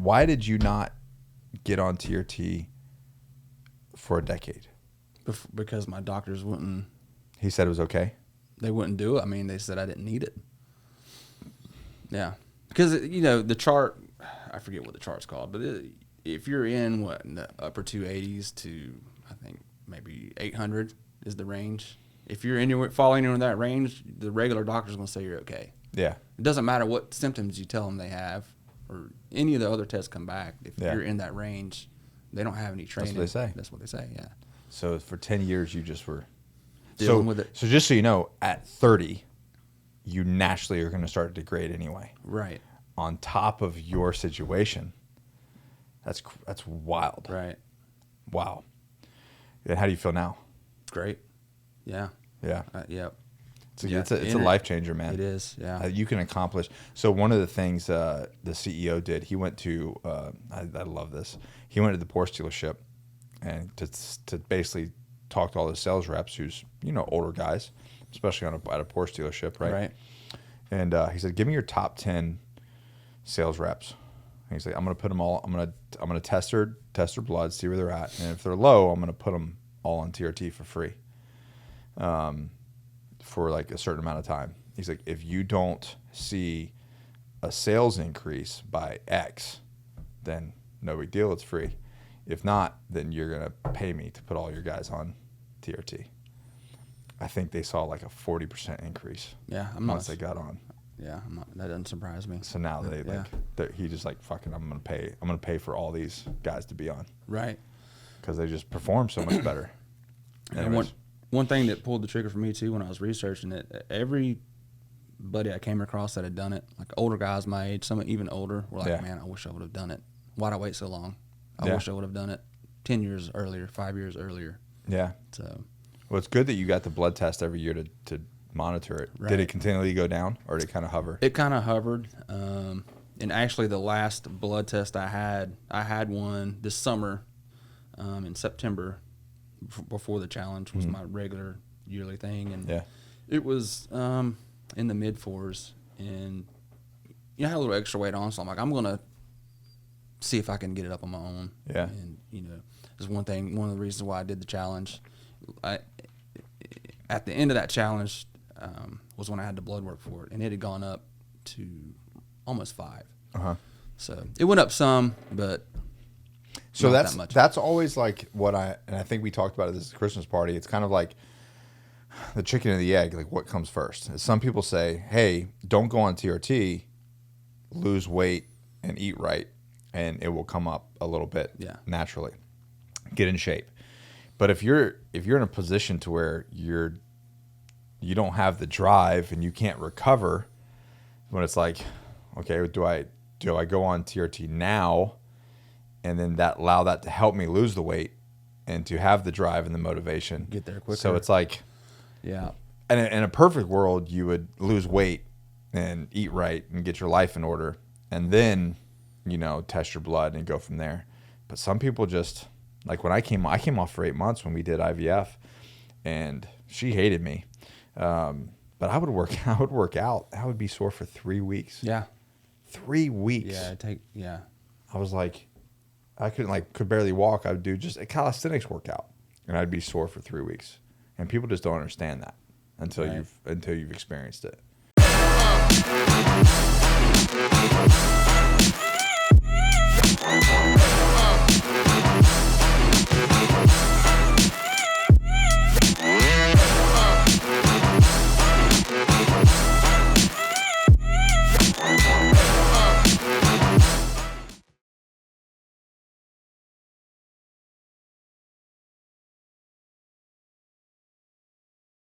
why did you not get on TRT for a decade? Because my doctors wouldn't. He said it was okay? They wouldn't do it. I mean, they said I didn't need it. Yeah. Because, the chart, I forget what the chart's called, but if you're in, the upper 280s to, I think, maybe 800 is the range. If you're falling in that range, the regular doctor's going to say you're okay. Yeah. It doesn't matter what symptoms you tell them they have or any of the other tests come back. If you're in that range, they don't have any training. That's what they say. That's what they say, yeah. So for 10 years, you just were dealing with it. So just so you know, at 30, you naturally are going to start to degrade anyway. Right. On top of your situation, that's wild. Right. Wow. And how do you feel now? Great. Yeah. Yeah. Yep. It's a life changer, man. It is. Yeah. You can accomplish. So one of the things the CEO did, he went to. I love this. He went to the Porsche dealership, and to basically talk to all the sales reps, who's older guys, especially at a Porsche dealership, right? Right. And he said, "Give me your top 10 sales reps." And he's like, "I'm gonna put them all. I'm gonna test their blood, see where they're at, and if they're low, I'm gonna put them all on TRT for free." For like a certain amount of time. He's like, if you don't see a sales increase by X, then no big deal, it's free. If not, then you're going to pay me to put all your guys on TRT. I think they saw like a 40% increase. Yeah, once they got on. Yeah, that doesn't surprise me. So now he just like, fucking, I'm going to pay for all these guys to be on. Right. Because they just perform so much better. And one thing that pulled the trigger for me too when I was researching it, everybody I came across that had done it, like older guys my age, some even older, were like, man, I wish I would have done it. Why'd I wait so long? I wish I would have done it 10 years earlier, 5 years earlier. Yeah. So, well, it's good that you got the blood test every year to monitor it. Right. Did it continually go down, or did it kind of hover? It kind of hovered. And actually, the last blood test I had one this summer, in September, before the challenge, was my regular yearly thing, and it was in the mid 4s, and I had a little extra weight on, so I'm like, I'm gonna see if I can get it up on my own. Yeah. And there's one of the reasons why I did the challenge. At the end of that challenge was when I had the blood work for it, and it had gone up to almost 5. So it went up some, but so not that much. That's always like and I think we talked about it at this Christmas party. It's kind of like the chicken and the egg, like what comes first. Some people say, hey, don't go on TRT, lose weight and eat right, and it will come up a little bit naturally. Get in shape. But if you're in a position to where you don't have the drive and you can't recover, when it's like, okay, do I go on TRT now and then allow that to help me lose the weight and to have the drive and the motivation, get there quicker? So it's like, in a perfect world, you would lose weight and eat right and get your life in order, and then test your blood and go from there. But some people just, like when I came off for 8 months when we did IVF, and she hated me. But I would work out. I would be sore for 3 weeks. Yeah. 3 weeks. Yeah. I was like, I could barely walk. I would do just a calisthenics workout, and I'd be sore for 3 weeks. And people just don't understand that until you've experienced it.